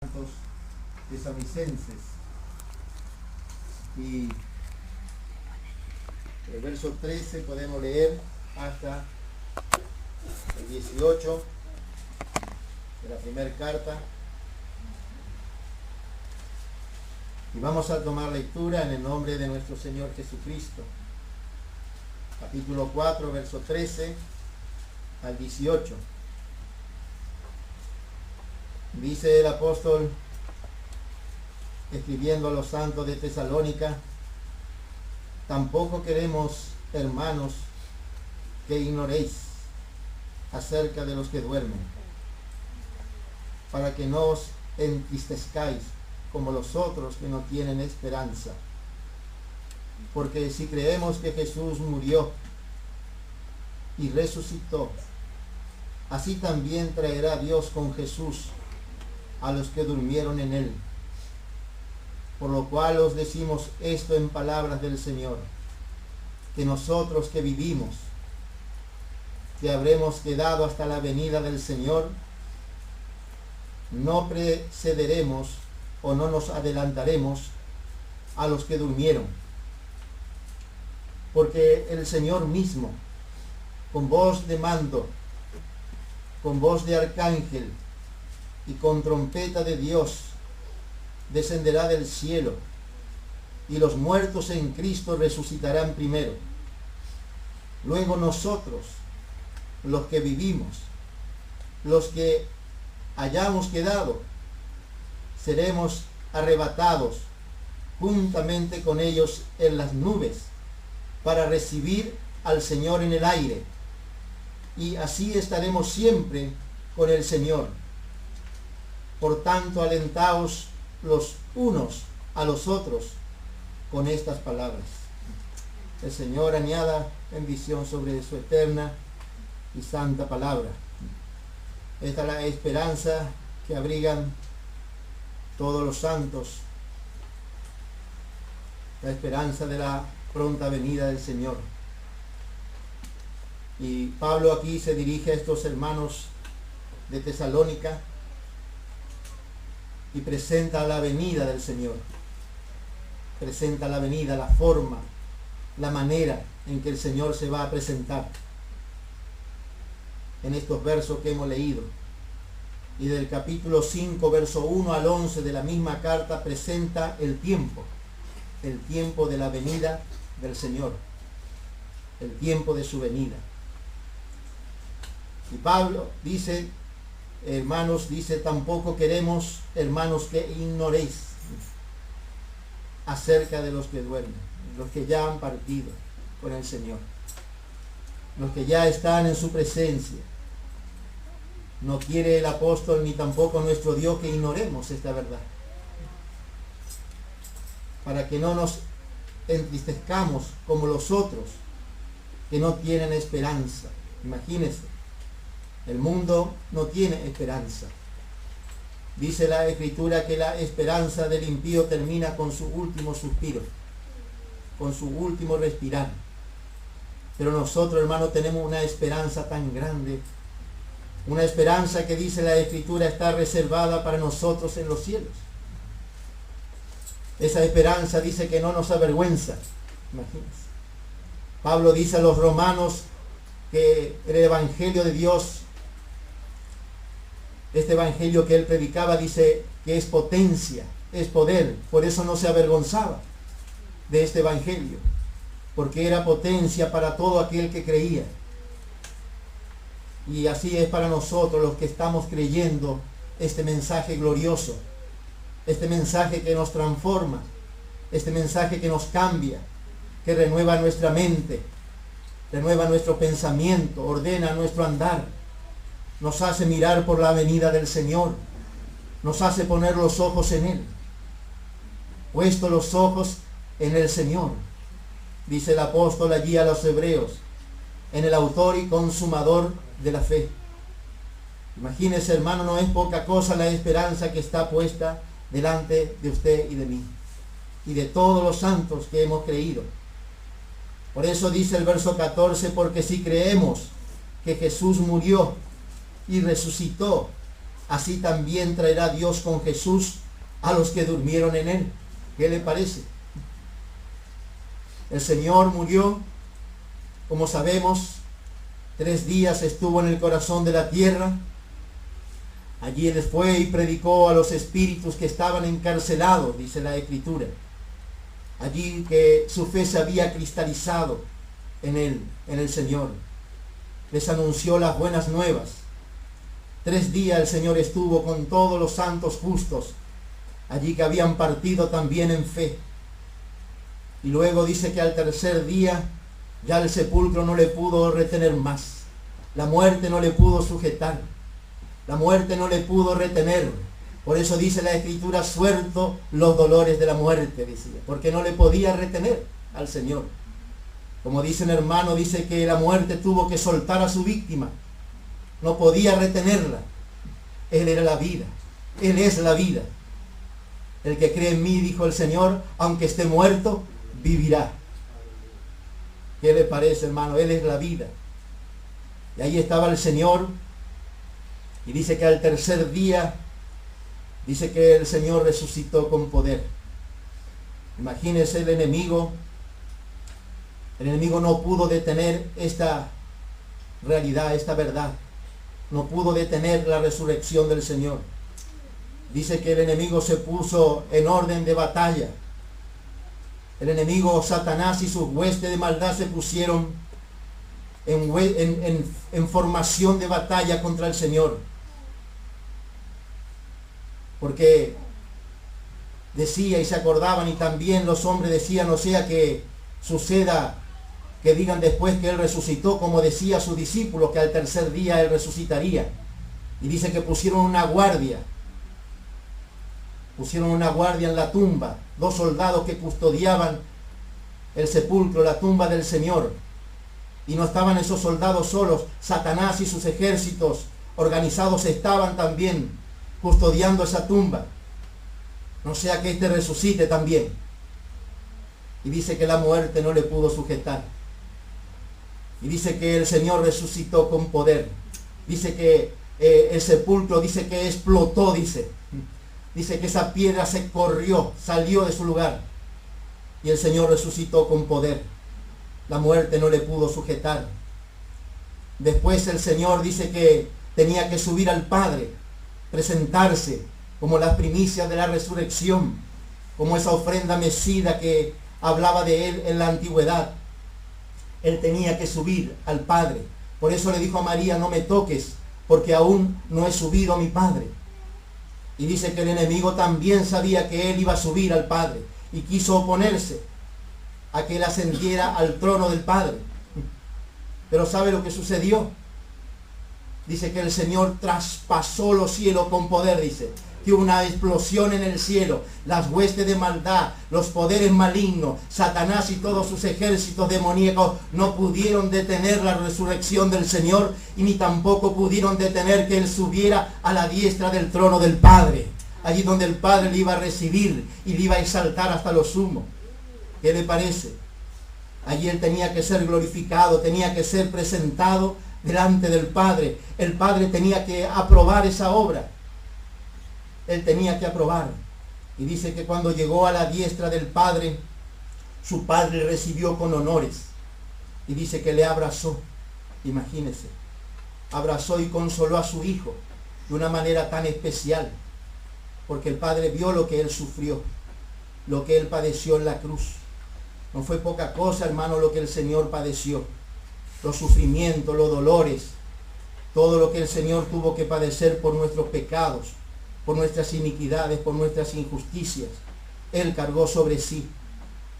Santos Tesalonicenses, y el verso 13 podemos leer hasta el 18 de la primera carta, y vamos a tomar lectura en el nombre de nuestro Señor Jesucristo. Capítulo 4, verso 13 al 18. Dice el apóstol, escribiendo a los santos de Tesalónica: tampoco queremos, hermanos, que ignoréis acerca de los que duermen, para que no os entristezcáis como los otros que no tienen esperanza. Porque si creemos que Jesús murió y resucitó, así también traerá Dios con Jesús a los que durmieron en él. Por lo cual os decimos esto en palabras del Señor, que nosotros que vivimos, que habremos quedado hasta la venida del Señor, no precederemos o no nos adelantaremos a los que durmieron. Porque el Señor mismo, con voz de mando, con voz de arcángel y con trompeta de Dios, descenderá del cielo, y los muertos en Cristo resucitarán primero. Luego nosotros, los que vivimos, los que hayamos quedado, seremos arrebatados juntamente con ellos en las nubes para recibir al Señor en el aire, y así estaremos siempre con el Señor. Por tanto, alentaos los unos a los otros con estas palabras. El Señor añada bendición sobre su eterna y santa palabra. Esta es la esperanza que abrigan todos los santos, la esperanza de la pronta venida del Señor. Y Pablo aquí se dirige a estos hermanos de Tesalónica y presenta la venida del Señor. Presenta la venida, la forma, la manera en que el Señor se va a presentar en estos versos que hemos leído. Y del capítulo 5, verso 1 al 11 de la misma carta presenta el tiempo de la venida del Señor, el tiempo de su venida. Y Pablo dice, hermanos, dice, tampoco queremos, hermanos, que ignoréis acerca de los que duermen, los que ya han partido con el Señor, los que ya están en su presencia. No quiere el apóstol ni tampoco nuestro Dios que ignoremos esta verdad, para que no nos entristezcamos como los otros que no tienen esperanza. Imagínense, el mundo no tiene esperanza. Dice la Escritura que la esperanza del impío termina con su último suspiro, con su último respirar. Pero nosotros, hermanos, tenemos una esperanza tan grande, una esperanza que, dice la Escritura, está reservada para nosotros en los cielos. Esa esperanza dice que no nos avergüenza. Imagínense. Pablo dice a los romanos que el evangelio de Dios, este evangelio que él predicaba, dice que es potencia, es poder. Por eso no se avergonzaba de este evangelio, porque era potencia para todo aquel que creía. Y así es para nosotros los que estamos creyendo este mensaje glorioso, este mensaje que nos transforma, este mensaje que nos cambia, que renueva nuestra mente, renueva nuestro pensamiento, ordena nuestro andar, nos hace mirar por la venida del Señor, nos hace poner los ojos en Él. Puesto los ojos en el Señor, dice el apóstol allí a los hebreos, en el autor y consumador de la fe. Imagínese, hermano, no es poca cosa la esperanza que está puesta delante de usted y de mí, y de todos los santos que hemos creído. Por eso dice el verso 14, porque si creemos que Jesús murió y resucitó, así también traerá Dios con Jesús a los que durmieron en él. ¿Qué le parece? El Señor murió, como sabemos, 3 días estuvo en el corazón de la tierra. Allí Él fue y predicó a los espíritus que estaban encarcelados, dice la Escritura. Allí que su fe se había cristalizado en Él, en el Señor. Les anunció las buenas nuevas. 3 días el Señor estuvo con todos los santos justos, allí que habían partido también en fe. Y luego dice que al 3er día ya el sepulcro no le pudo retener más. La muerte no le pudo sujetar. La muerte no le pudo retener. Por eso dice la Escritura, suelto los dolores de la muerte, decía, porque no le podía retener al Señor. Como dice un hermano, dice que la muerte tuvo que soltar a su víctima. No podía retenerla. Él era la vida. Él es la vida. El que cree en mí, dijo el Señor, aunque esté muerto, vivirá. ¿Qué le parece, hermano? Él es la vida. Y ahí estaba el Señor. Y dice que al 3er día, dice que el Señor resucitó con poder. Imagínese el enemigo. El enemigo no pudo detener esta realidad, esta verdad. No pudo detener la resurrección del Señor. Dice que el enemigo se puso en orden de batalla. El enemigo, Satanás y sus huestes de maldad se pusieron en formación de batalla contra el Señor. Porque decía y se acordaban, y también los hombres decían, no sea que suceda que digan después que Él resucitó, como decía a sus discípulos, que al 3er día Él resucitaría. Y dice que pusieron una guardia. Pusieron una guardia en la tumba, 2 soldados que custodiaban el sepulcro, la tumba del Señor. Y no estaban esos soldados solos, Satanás y sus ejércitos organizados estaban también custodiando esa tumba. No sea que éste resucite también. Y dice que la muerte no le pudo sujetar. Y dice que el Señor resucitó con poder. Dice que el sepulcro, dice que explotó, dice. Dice que esa piedra se corrió, salió de su lugar. Y el Señor resucitó con poder. La muerte no le pudo sujetar. Después el Señor dice que tenía que subir al Padre, presentarse como las primicias de la resurrección, como esa ofrenda mecida que hablaba de Él en la antigüedad. Él tenía que subir al Padre. Por eso le dijo a María, no me toques, porque aún no he subido a mi Padre. Y dice que el enemigo también sabía que Él iba a subir al Padre y quiso oponerse a que Él ascendiera al trono del Padre. Pero ¿sabe lo que sucedió? Dice que el Señor traspasó los cielos con poder, dice. Que hubo una explosión en el cielo. Las huestes de maldad, los poderes malignos, Satanás y todos sus ejércitos demoníacos no pudieron detener la resurrección del Señor y ni tampoco pudieron detener que Él subiera a la diestra del trono del Padre. Allí donde el Padre le iba a recibir y le iba a exaltar hasta lo sumo. ¿Qué le parece? Allí Él tenía que ser glorificado, tenía que ser presentado delante del Padre. El Padre tenía que aprobar esa obra. Él tenía que aprobar. Y dice que cuando llegó a la diestra del Padre, su Padre recibió con honores. Y dice que le abrazó. Imagínense. Abrazó y consoló a su Hijo de una manera tan especial. Porque el Padre vio lo que Él sufrió, lo que Él padeció en la cruz. No fue poca cosa, hermano, lo que el Señor padeció. Los sufrimientos, los dolores, todo lo que el Señor tuvo que padecer por nuestros pecados, por nuestras iniquidades, por nuestras injusticias. Él cargó sobre sí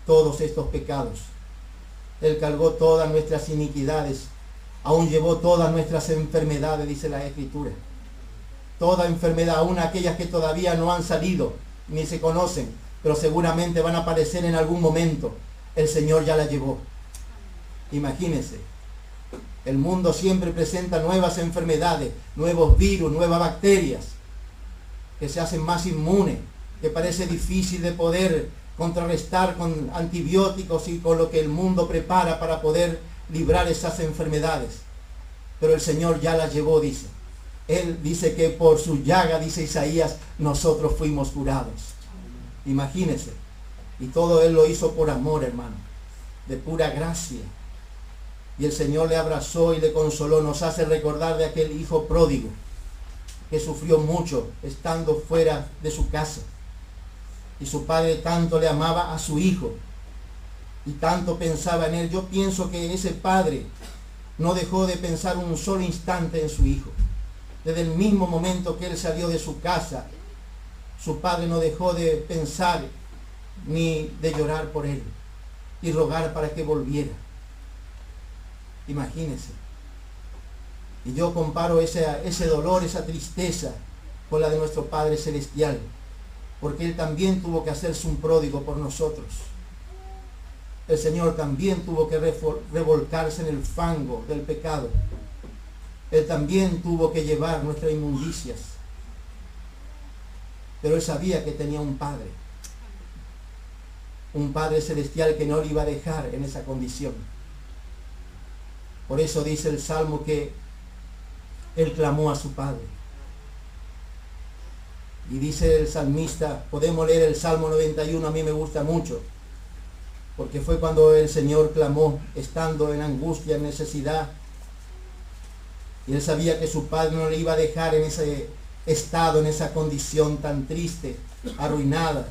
todos estos pecados. Él cargó todas nuestras iniquidades. Aún llevó todas nuestras enfermedades, dice la Escritura. Toda enfermedad, aún aquellas que todavía no han salido, ni se conocen, pero seguramente van a aparecer en algún momento. El Señor ya la llevó. Imagínense. El mundo siempre presenta nuevas enfermedades, nuevos virus, nuevas bacterias, que se hacen más inmunes, que parece difícil de poder contrarrestar con antibióticos y con lo que el mundo prepara para poder librar esas enfermedades. Pero el Señor ya las llevó, dice. Él dice que por su llaga, dice Isaías, nosotros fuimos curados. Imagínense. Y todo Él lo hizo por amor, hermano, de pura gracia. Y el Señor le abrazó y le consoló. Nos hace recordar de aquel hijo pródigo que sufrió mucho estando fuera de su casa. Y su padre tanto le amaba a su hijo y tanto pensaba en él. Yo pienso que ese padre no dejó de pensar un solo instante en su hijo. Desde el mismo momento que él salió de su casa, su padre no dejó de pensar ni de llorar por él y rogar para que volviera. Imagínense. Y yo comparo ese dolor, esa tristeza con la de nuestro Padre Celestial, porque Él también tuvo que hacerse un pródigo por nosotros. El Señor también tuvo que revolcarse en el fango del pecado. Él también tuvo que llevar nuestras inmundicias. Pero Él sabía que tenía un Padre Celestial que no le iba a dejar en esa condición. Por eso dice el Salmo que Él clamó a su Padre. Y dice el salmista, podemos leer el Salmo 91, a mí me gusta mucho, porque fue cuando el Señor clamó, estando en angustia, en necesidad. Y Él sabía que su Padre no le iba a dejar en ese estado, en esa condición tan triste, arruinada.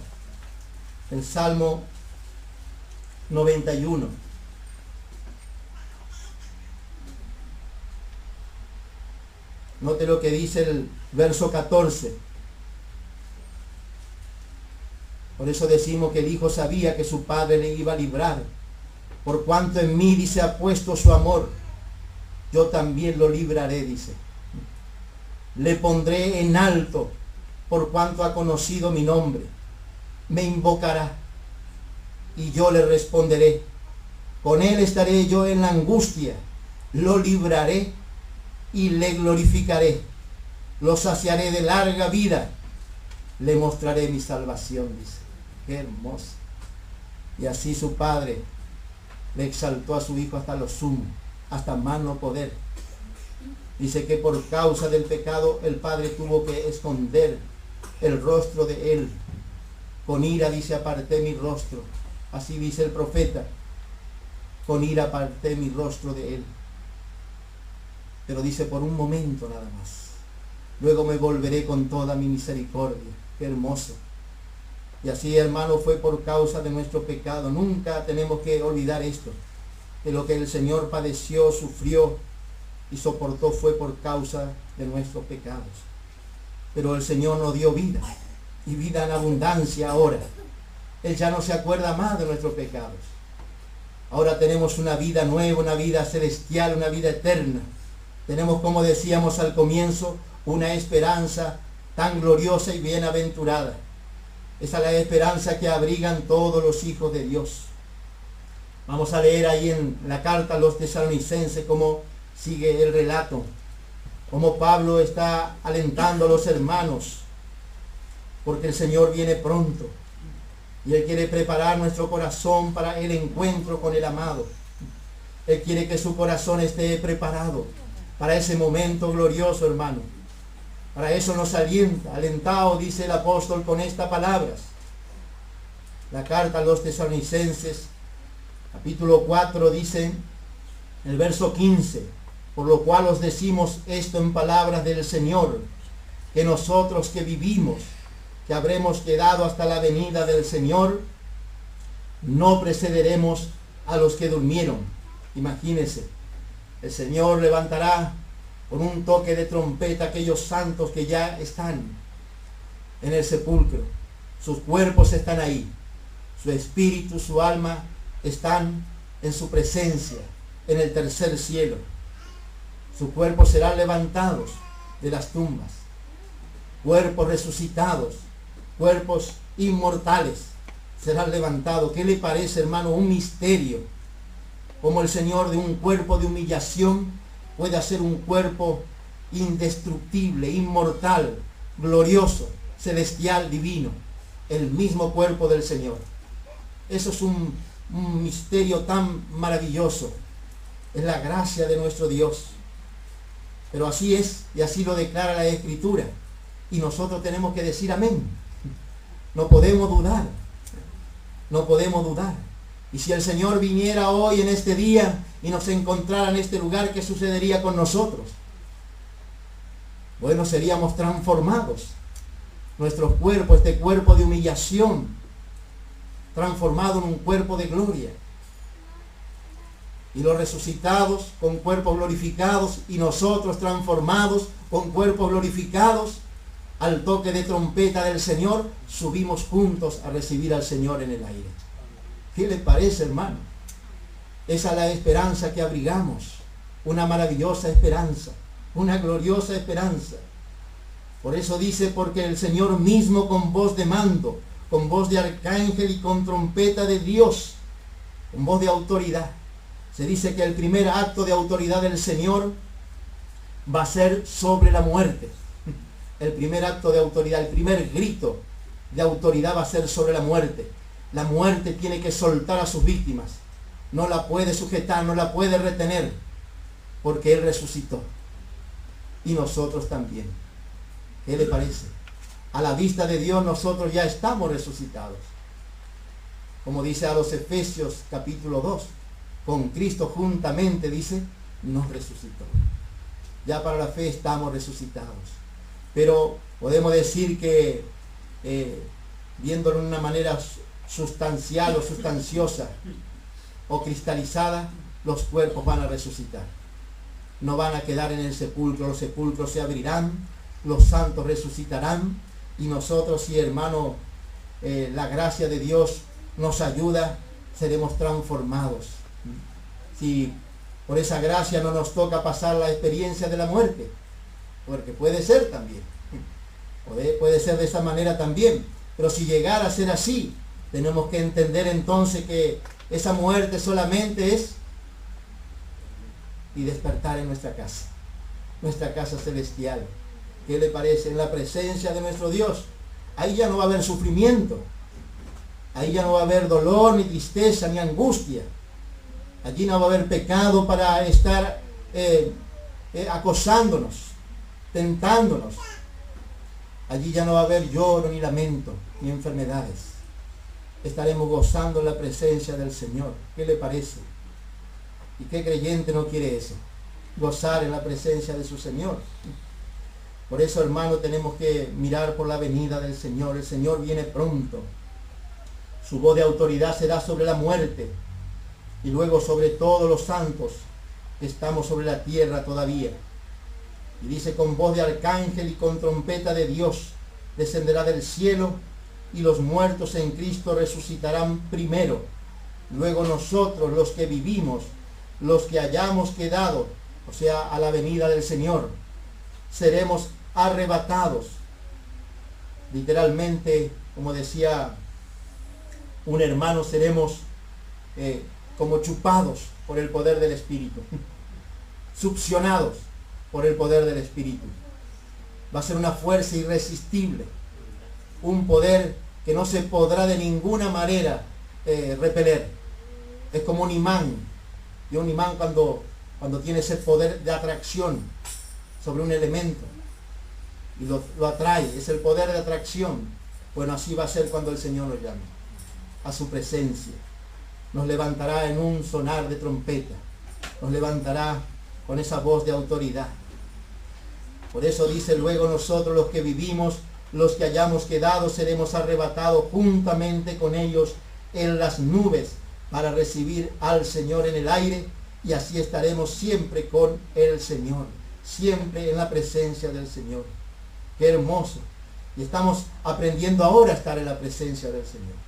El Salmo 91. Note lo que dice el verso 14. Por eso decimos que el Hijo sabía que su Padre le iba a librar. Por cuanto en mí, dice, ha puesto su amor, yo también lo libraré, dice. Le pondré en alto, por cuanto ha conocido mi nombre. Me invocará, y yo le responderé. Con él estaré yo en la angustia, lo libraré y le glorificaré. Lo saciaré de larga vida, le mostraré mi salvación, dice. Qué hermoso. Y así su Padre le exaltó a su Hijo hasta lo sumo, hasta más no poder. Dice que por causa del pecado el Padre tuvo que esconder el rostro de Él. Con ira, dice, aparté mi rostro. Así dice el profeta. Con ira aparté mi rostro de Él. Pero dice, por un momento nada más. Luego me volveré con toda mi misericordia. Qué hermoso. Y así, hermano, fue por causa de nuestro pecado. Nunca tenemos que olvidar esto. Que lo que el Señor padeció, sufrió y soportó fue por causa de nuestros pecados. Pero el Señor nos dio vida. Y vida en abundancia ahora. Él ya no se acuerda más de nuestros pecados. Ahora tenemos una vida nueva, una vida celestial, una vida eterna. Tenemos, como decíamos al comienzo, una esperanza tan gloriosa y bienaventurada. Esa es la esperanza que abrigan todos los hijos de Dios. Vamos a leer ahí en la carta a los tesalonicenses cómo sigue el relato. Cómo Pablo está alentando a los hermanos. Porque el Señor viene pronto. Y Él quiere preparar nuestro corazón para el encuentro con el amado. Él quiere que su corazón esté preparado para ese momento glorioso, hermano. Para eso nos alienta, alentado, dice el apóstol, con estas palabras. La carta a los tesalonicenses, capítulo 4, dice, el verso 15, por lo cual os decimos esto en palabras del Señor, que nosotros que vivimos, que habremos quedado hasta la venida del Señor, no precederemos a los que durmieron. Imagínense, el Señor levantará con un toque de trompeta aquellos santos que ya están en el sepulcro. Sus cuerpos están ahí. Su espíritu, su alma están en su presencia, en el tercer cielo. Sus cuerpos serán levantados de las tumbas. Cuerpos resucitados, cuerpos inmortales serán levantados. ¿Qué le parece, hermano? Un misterio. Como el Señor de un cuerpo de humillación puede hacer un cuerpo indestructible, inmortal, glorioso, celestial, divino. El mismo cuerpo del Señor. Eso es un misterio tan maravilloso. Es la gracia de nuestro Dios. Pero así es, y así lo declara la Escritura. Y nosotros tenemos que decir amén. No podemos dudar. No podemos dudar. Y si el Señor viniera hoy en este día y nos encontrara en este lugar, ¿qué sucedería con nosotros? Bueno, seríamos transformados. Nuestro cuerpo, este cuerpo de humillación, transformado en un cuerpo de gloria. Y los resucitados con cuerpos glorificados, y nosotros transformados con cuerpos glorificados, al toque de trompeta del Señor, subimos juntos a recibir al Señor en el aire. ¿Qué le parece, hermano? Esa es la esperanza que abrigamos. Una maravillosa esperanza, una gloriosa esperanza. Por eso dice, porque el Señor mismo con voz de mando, con voz de arcángel y con trompeta de Dios, con voz de autoridad. Se dice que el primer acto de autoridad del Señor va a ser sobre la muerte. El primer acto de autoridad, el primer grito de autoridad va a ser sobre la muerte. La muerte tiene que soltar a sus víctimas. No la puede sujetar, no la puede retener, porque Él resucitó. Y nosotros también. ¿Qué le parece? A la vista de Dios nosotros ya estamos resucitados. Como dice a los Efesios capítulo 2, con Cristo juntamente, dice, nos resucitó. Ya para la fe estamos resucitados. Pero podemos decir que, viéndolo de una manera sustancial o sustanciosa o cristalizada, los cuerpos van a resucitar. No van a quedar en el sepulcro, los sepulcros se abrirán, los santos resucitarán, y nosotros, si hermano, la gracia de Dios nos ayuda, seremos transformados. Si por esa gracia no nos toca pasar la experiencia de la muerte, porque puede ser también, puede ser de esa manera también, pero si llegara a ser así, tenemos que entender entonces que esa muerte solamente es y despertar en nuestra casa celestial. ¿Qué le parece? En la presencia de nuestro Dios. Ahí ya no va a haber sufrimiento, ahí ya no va a haber dolor, ni tristeza, ni angustia. Allí no va a haber pecado para estar acosándonos, tentándonos. Allí ya no va a haber lloro, ni lamento, ni enfermedades. Estaremos gozando en la presencia del Señor. ¿Qué le parece? ¿Y qué creyente no quiere eso? Gozar en la presencia de su Señor. Por eso, hermano, tenemos que mirar por la venida del Señor. El Señor viene pronto. Su voz de autoridad será sobre la muerte y luego sobre todos los santos que estamos sobre la tierra todavía. Y dice, con voz de arcángel y con trompeta de Dios descenderá del cielo, y los muertos en Cristo resucitarán primero. Luego nosotros, los que vivimos, los que hayamos quedado, o sea, a la venida del Señor, seremos arrebatados. Literalmente, como decía un hermano, seremos como chupados por el poder del Espíritu, succionados por el poder del Espíritu. Va a ser una fuerza irresistible, un poder que no se podrá de ninguna manera repeler. Es como un imán, y un imán cuando tiene ese poder de atracción sobre un elemento y lo atrae, es el poder de atracción. Bueno, así va a ser cuando el Señor nos llame a su presencia. Nos levantará en un sonar de trompeta, nos levantará con esa voz de autoridad. Por eso dice, luego nosotros, los que vivimos, los que hayamos quedado, seremos arrebatados juntamente con ellos en las nubes para recibir al Señor en el aire, y así estaremos siempre con el Señor, siempre en la presencia del Señor. Qué hermoso. Y estamos aprendiendo ahora a estar en la presencia del Señor.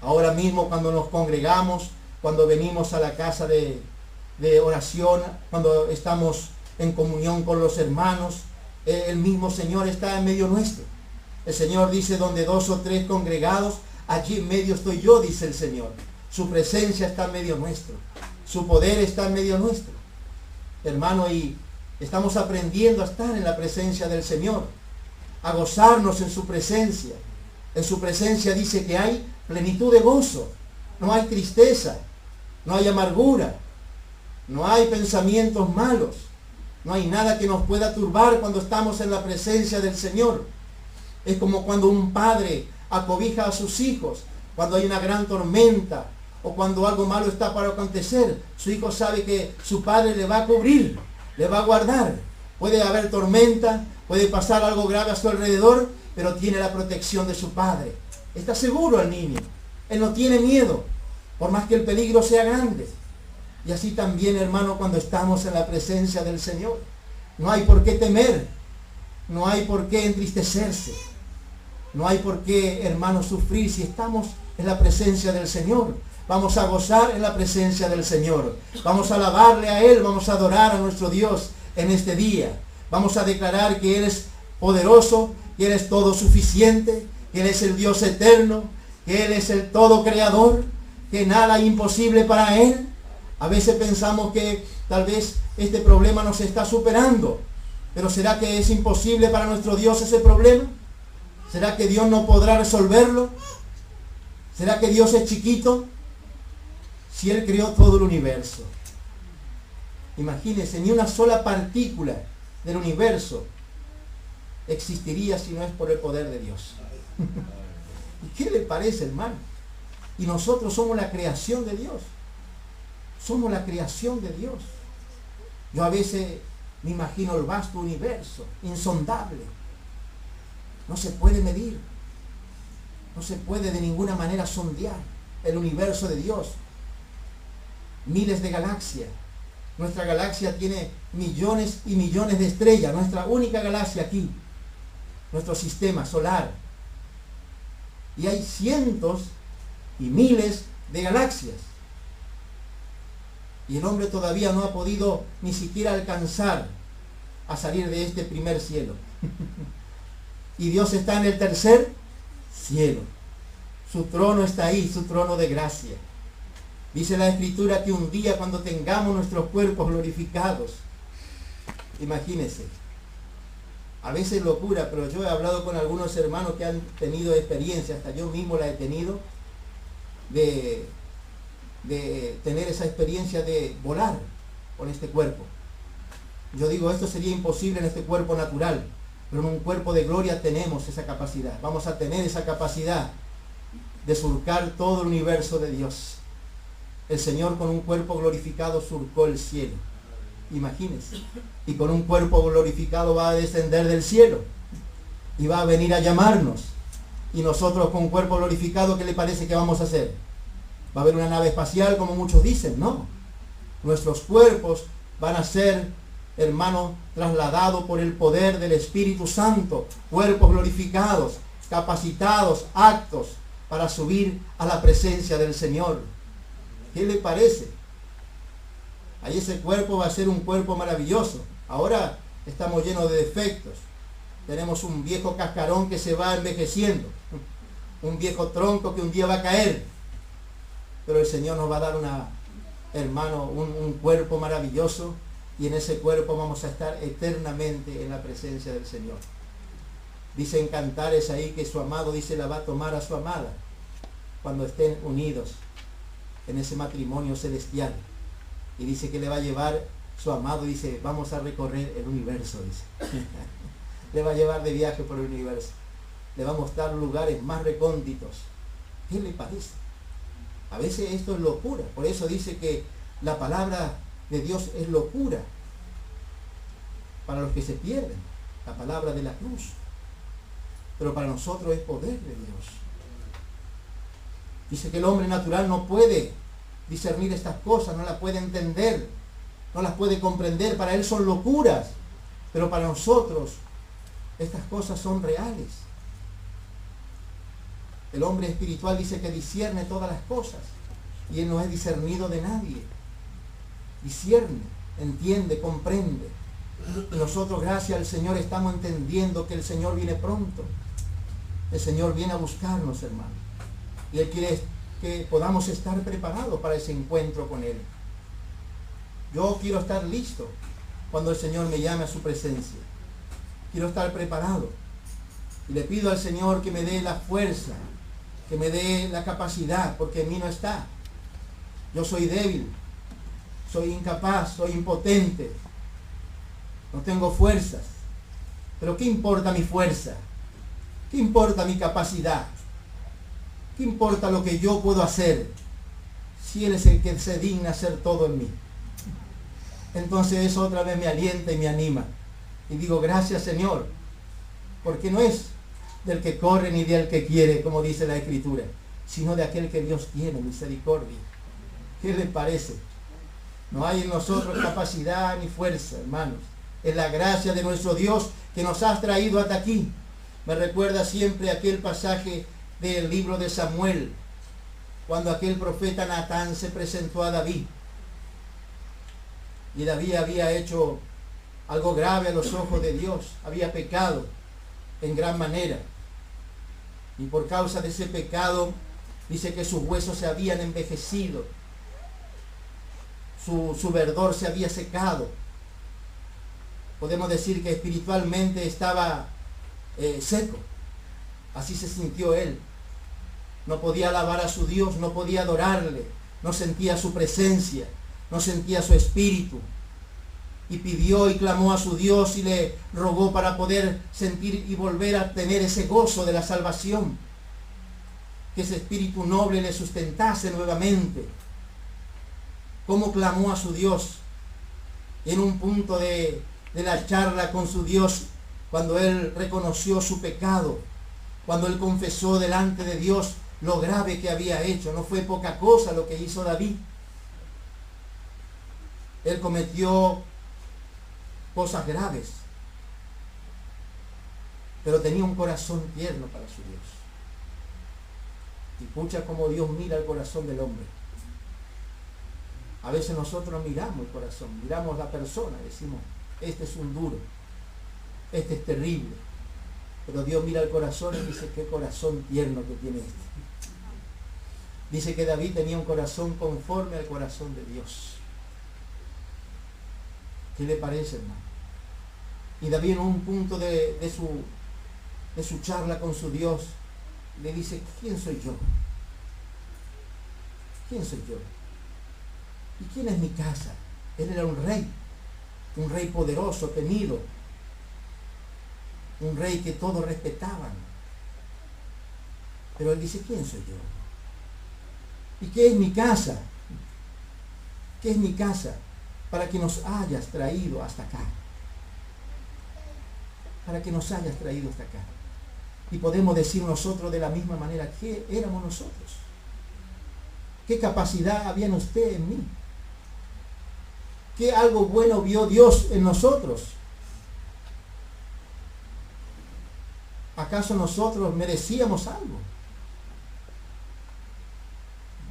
Ahora mismo, cuando nos congregamos, cuando venimos a la casa de oración, cuando estamos en comunión con los hermanos, el mismo Señor está en medio nuestro. El Señor dice, donde 2 o 3 congregados, allí en medio estoy yo, dice el Señor. Su presencia está en medio nuestro. Su poder está en medio nuestro. Hermano, y estamos aprendiendo a estar en la presencia del Señor, a gozarnos en su presencia. En su presencia dice que hay plenitud de gozo. No hay tristeza, no hay amargura, no hay pensamientos malos. No hay nada que nos pueda turbar cuando estamos en la presencia del Señor. Es como cuando un padre acobija a sus hijos, cuando hay una gran tormenta o cuando algo malo está para acontecer. Su hijo sabe que su padre le va a cubrir, le va a guardar. Puede haber tormenta, puede pasar algo grave a su alrededor, pero tiene la protección de su padre. Está seguro el niño. Él no tiene miedo, por más que el peligro sea grande. Y así también, hermano, cuando estamos en la presencia del Señor, no hay por qué temer, no hay por qué entristecerse, no hay por qué, hermano, sufrir si estamos en la presencia del Señor. Vamos a gozar en la presencia del Señor. Vamos a alabarle a Él, vamos a adorar a nuestro Dios en este día. Vamos a declarar que Él es poderoso, que Él es todo suficiente, que Él es el Dios eterno, que Él es el todo creador, que nada es imposible para Él. A veces pensamos que tal vez este problema nos está superando, pero ¿será que es imposible para nuestro Dios ese problema? ¿Será que Dios no podrá resolverlo? ¿Será que Dios es chiquito? Si Él creó todo el universo. Imagínense, ni una sola partícula del universo existiría si no es por el poder de Dios. ¿Y qué le parece, hermano? Y nosotros somos la creación de Dios. Somos la creación de Dios. Yo a veces me imagino el vasto universo, insondable. No se puede medir. No se puede de ninguna manera sondear el universo de Dios. Miles de galaxias. Nuestra galaxia tiene millones y millones de estrellas. Nuestra única galaxia aquí. Nuestro sistema solar. Y hay cientos y miles de galaxias. Y el hombre todavía no ha podido ni siquiera alcanzar a salir de este primer cielo. Y Dios está en el tercer cielo. Su trono está ahí, su trono de gracia. Dice la Escritura que un día cuando tengamos nuestros cuerpos glorificados, imagínense, a veces locura, pero yo he hablado con algunos hermanos que han tenido experiencia, hasta yo mismo la he tenido, de tener esa experiencia de volar con este cuerpo. Yo digo, esto sería imposible en este cuerpo natural, pero en un cuerpo de gloria tenemos esa capacidad. Vamos a tener esa capacidad de surcar todo el universo de Dios. El Señor con un cuerpo glorificado surcó el cielo. Imagínense. Y con un cuerpo glorificado va a descender del cielo. Y va a venir a llamarnos. Y nosotros con un cuerpo glorificado, ¿qué le parece que vamos a hacer? ¿Va a haber una nave espacial como muchos dicen? No. Nuestros cuerpos van a ser, hermano, trasladados por el poder del Espíritu Santo. Cuerpos glorificados, capacitados, aptos para subir a la presencia del Señor. ¿Qué le parece? Ahí ese cuerpo va a ser un cuerpo maravilloso. Ahora estamos llenos de defectos. Tenemos un viejo cascarón que se va envejeciendo. Un viejo tronco que un día va a caer. Pero el Señor nos va a dar un cuerpo maravilloso. Y en ese cuerpo vamos a estar eternamente en la presencia del Señor. Dice en Cantares ahí que su amado, dice, la va a tomar a su amada cuando estén unidos en ese matrimonio celestial. Y dice que le va a llevar su amado, dice, vamos a recorrer el universo, dice. Le va a llevar de viaje por el universo. Le va a mostrar lugares más recónditos. ¿Qué le parece? A veces esto es locura. Por eso dice que la palabra de Dios es locura para los que se pierden. La palabra de la cruz. Pero para nosotros es poder de Dios. Dice que el hombre natural no puede discernir estas cosas, no las puede entender, no las puede comprender. Para él son locuras, pero para nosotros estas cosas son reales. El hombre espiritual dice que discierne todas las cosas y él no es discernido de nadie. Discierne, entiende, comprende. Y nosotros, gracias al Señor, estamos entendiendo que el Señor viene pronto. El Señor viene a buscarnos, hermano. Y Él quiere que podamos estar preparados para ese encuentro con Él. Yo quiero estar listo cuando el Señor me llame a su presencia. Quiero estar preparado. Y le pido al Señor que me dé la fuerza, que me dé la capacidad, porque en mí no está. Yo soy débil, soy incapaz, soy impotente. no tengo fuerzas. Pero ¿qué importa mi fuerza? ¿Qué importa mi capacidad? ¿Qué importa lo que yo puedo hacer si Él es el que se digna hacer todo en mí? Entonces eso otra vez me alienta y me anima. Y digo, gracias Señor, porque no es del que corre ni del que quiere, como dice la Escritura, sino de aquel que Dios tiene misericordia. ¿Qué le parece? No hay en nosotros capacidad ni fuerza, hermanos. Es la gracia de nuestro Dios que nos ha traído hasta aquí. Me recuerda siempre aquel pasaje del libro de Samuel, cuando aquel profeta Natán se presentó a David. Y David había hecho algo grave a los ojos de Dios. Había pecado en gran manera. Y por causa de ese pecado, dice que sus huesos se habían envejecido. Su verdor se había secado. Podemos decir que espiritualmente estaba seco. Así se sintió él. No podía alabar a su Dios, no podía adorarle, no sentía su presencia, no sentía su espíritu. Y pidió y clamó a su Dios y le rogó para poder sentir y volver a tener ese gozo de la salvación. Que ese espíritu noble le sustentase nuevamente. Cómo clamó a su Dios. En un punto de la charla con su Dios, cuando él reconoció su pecado, cuando él confesó delante de Dios lo grave que había hecho. No fue poca cosa lo que hizo David. Él cometió cosas graves, pero tenía un corazón tierno para su Dios. Y escucha cómo Dios mira el corazón del hombre. A veces nosotros miramos el corazón, miramos la persona, decimos, este es un duro, este es terrible. Pero Dios mira el corazón y dice, qué corazón tierno que tiene este. Dice que David tenía un corazón conforme al corazón de Dios. ¿Qué le parece, hermano? Y David en un punto de su charla con su Dios, le dice, ¿quién soy yo? ¿Quién soy yo? ¿Y quién es mi casa? Él era un rey poderoso, temido, un rey que todos respetaban. Pero él dice, ¿quién soy yo? ¿Y qué es mi casa? ¿Qué es mi casa? Para que nos hayas traído hasta acá. Para que nos hayas traído hasta acá. Y podemos decir nosotros de la misma manera, ¿qué éramos nosotros? ¿Qué capacidad había en usted, en mí? ¿Qué algo bueno vio Dios en nosotros? ¿Acaso nosotros merecíamos algo?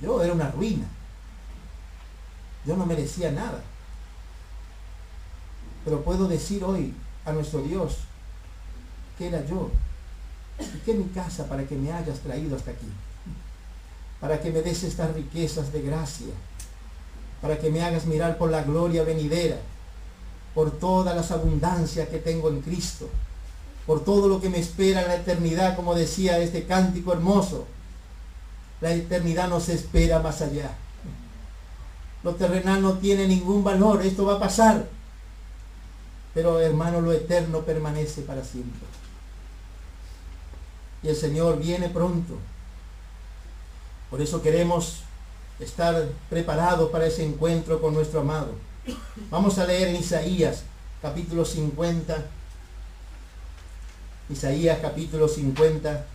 Yo era una ruina. Yo no merecía nada. Pero puedo decir hoy a nuestro Dios que era yo y que mi casa para que me hayas traído hasta aquí, para que me des estas riquezas de gracia, para que me hagas mirar por la gloria venidera, por todas las abundancias que tengo en Cristo, por todo lo que me espera en la eternidad, como decía este cántico hermoso. La eternidad nos espera más allá. Lo terrenal no tiene ningún valor, esto va a pasar. Pero hermano, lo eterno permanece para siempre. Y el Señor viene pronto. Por eso queremos estar preparados para ese encuentro con nuestro amado. Vamos a leer en Isaías capítulo 50. Isaías capítulo 50,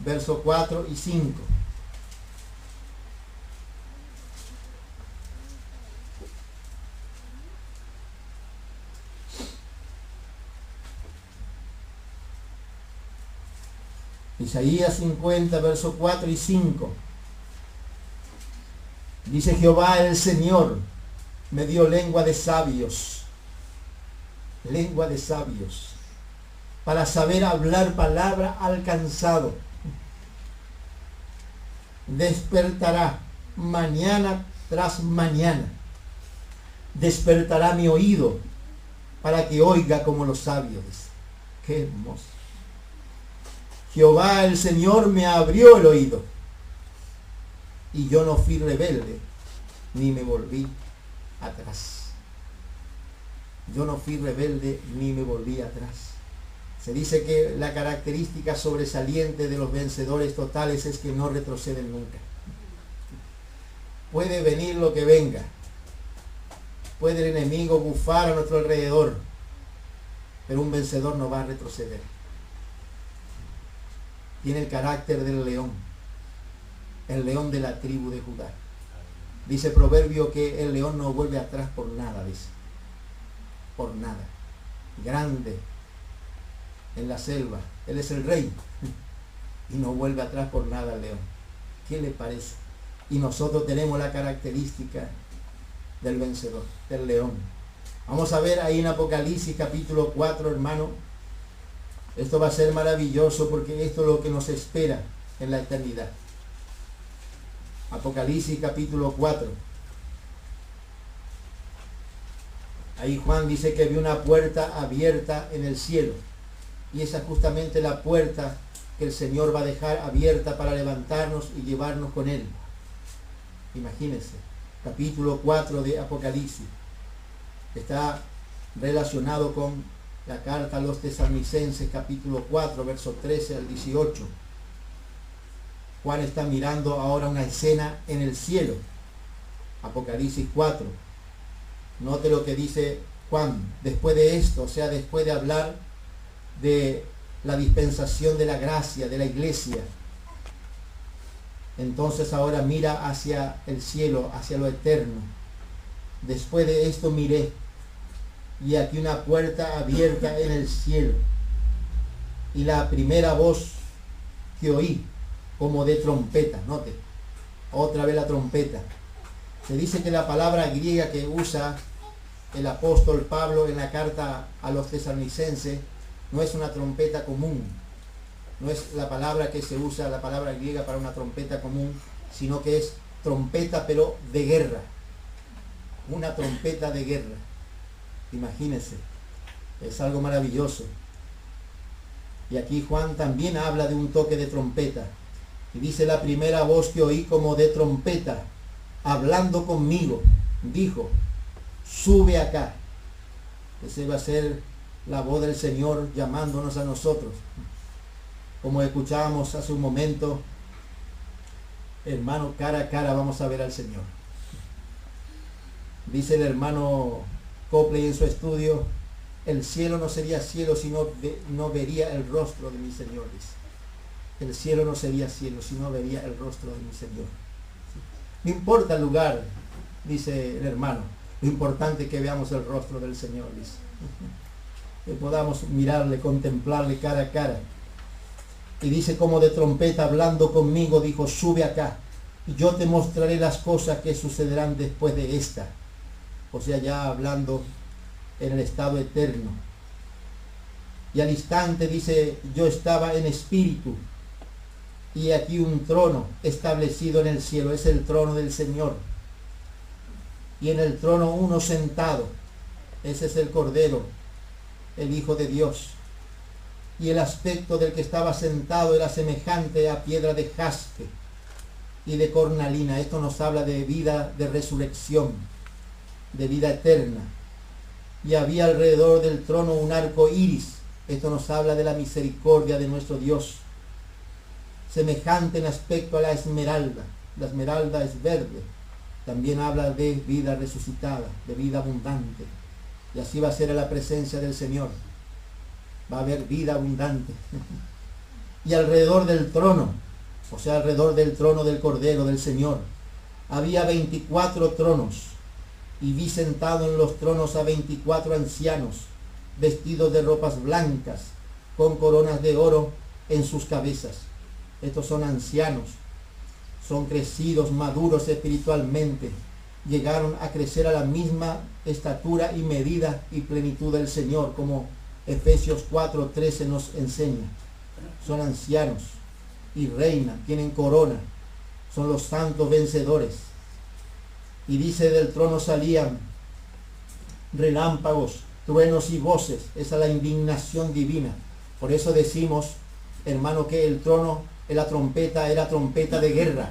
versos 4 y 5. Isaías 50, versos 4 y 5. Dice, Jehová el Señor me dio lengua de sabios, para saber hablar palabra al cansado. Despertará mañana tras mañana. Despertará mi oído para que oiga como los sabios. Qué hermoso. Jehová el Señor me abrió el oído, y yo no fui rebelde, ni me volví atrás. Yo no fui rebelde ni me volví atrás. Se dice que la característica sobresaliente de los vencedores totales es que no retroceden nunca. Puede venir lo que venga. Puede el enemigo bufar a nuestro alrededor, pero un vencedor no va a retroceder. Tiene el carácter del león, el león de la tribu de Judá. Dice Proverbio que el león no vuelve atrás por nada, dice. Por nada. Grande en la selva. Él es el rey. Y no vuelve atrás por nada el león. ¿Qué le parece? Y nosotros tenemos la característica del vencedor, del león. Vamos a ver ahí en Apocalipsis capítulo 4, hermano. Esto va a ser maravilloso porque esto es lo que nos espera en la eternidad. Apocalipsis capítulo 4. Ahí Juan dice que vio una puerta abierta en el cielo. Y esa es justamente la puerta que el Señor va a dejar abierta para levantarnos y llevarnos con Él. Imagínense, capítulo 4 de Apocalipsis. Está relacionado con la carta a los Tesalonicenses, capítulo 4, versos 13 al 18. Juan está mirando ahora una escena en el cielo. Apocalipsis 4. Note lo que dice Juan. Después de esto, o sea, después de hablar de la dispensación de la gracia, de la iglesia, entonces ahora mira hacia el cielo, hacia lo eterno. Después de esto miré, y aquí una puerta abierta en el cielo. Y la primera voz que oí, como de trompeta, note, otra vez la trompeta. Se dice que la palabra griega que usa el apóstol Pablo en la carta a los tesalonicenses no es una trompeta común. No es la palabra que se usa, la palabra griega para una trompeta común, sino que es trompeta pero de guerra. Una trompeta de guerra. Imagínense, es algo maravilloso. Y aquí Juan también habla de un toque de trompeta. Y dice: la primera voz que oí como de trompeta, hablando conmigo, dijo: sube acá. Esa va a ser la voz del Señor llamándonos a nosotros. Como escuchábamos hace un momento, hermano, cara a cara vamos a ver al Señor. Dice el hermano Copley en su estudio: el cielo no sería cielo si no vería el rostro de mi Señor. Dice: el cielo no sería cielo si no vería el rostro de mi Señor. No importa el lugar, dice el hermano, lo importante es que veamos el rostro del Señor, dice. Que podamos mirarle, contemplarle cara a cara. Y dice: como de trompeta hablando conmigo, dijo: sube acá, y yo te mostraré las cosas que sucederán después de esta. O sea, ya hablando en el estado eterno. Y al instante dice: yo estaba en espíritu, y aquí un trono establecido en el cielo, es el trono del Señor. Y en el trono uno sentado, ese es el Cordero, el Hijo de Dios. Y el aspecto del que estaba sentado era semejante a piedra de jaspe y de cornalina. Esto nos habla de vida, de resurrección, de vida eterna. Y había alrededor del trono un arco iris. Esto nos habla de la misericordia de nuestro Dios. Semejante en aspecto a la esmeralda. La esmeralda es verde. También habla de vida resucitada, de vida abundante. Y así va a ser a la presencia del Señor. Va a haber vida abundante. Y alrededor del trono, o sea, alrededor del trono del Cordero, del Señor, había 24 tronos. Y vi sentado en los tronos a 24 ancianos, vestidos de ropas blancas, con coronas de oro en sus cabezas. Estos son ancianos, son crecidos, maduros espiritualmente. Llegaron a crecer a la misma estatura y medida y plenitud del Señor, como Efesios 4:13 nos enseña. Son ancianos y reinan, tienen corona, son los santos vencedores. Y dice: del trono salían relámpagos, truenos y voces. Esa es la indignación divina. Por eso decimos, hermano, que el trono, la trompeta era trompeta de guerra,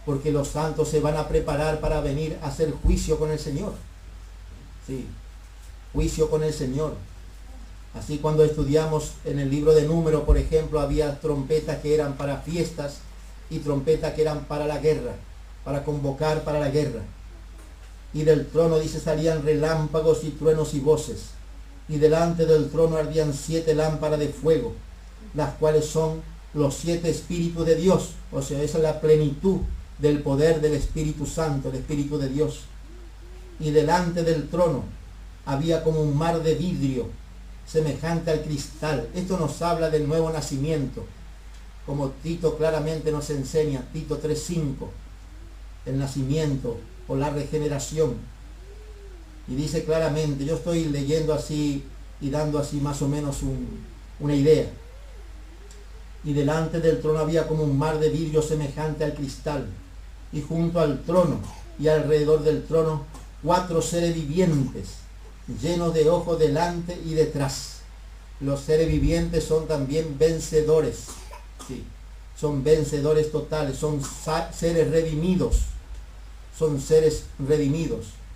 porque los santos se van a preparar para venir a hacer juicio con el Señor. Sí. juicio con el Señor. Así cuando estudiamos en el libro de Números, por ejemplo, había trompetas que eran para fiestas y trompetas que eran para la guerra, para convocar para la guerra. Y del trono, dice, salían relámpagos y truenos y voces. Y delante del trono ardían 7 lámparas de fuego, las cuales son los 7 espíritus de Dios. O sea, esa es la plenitud del poder del Espíritu Santo, el Espíritu de Dios. Y delante del trono había como un mar de vidrio, semejante al cristal. Esto nos habla del nuevo nacimiento, como Tito claramente nos enseña, Tito 3:5, el nacimiento o la regeneración. Y dice claramente, yo estoy leyendo así y dando así más o menos una idea. Y delante del trono había como un mar de vidrio semejante al cristal, y junto al trono y alrededor del trono 4 seres vivientes, llenos de ojos delante y detrás. Los seres vivientes son también vencedores, sí, son vencedores totales, son seres redimidos,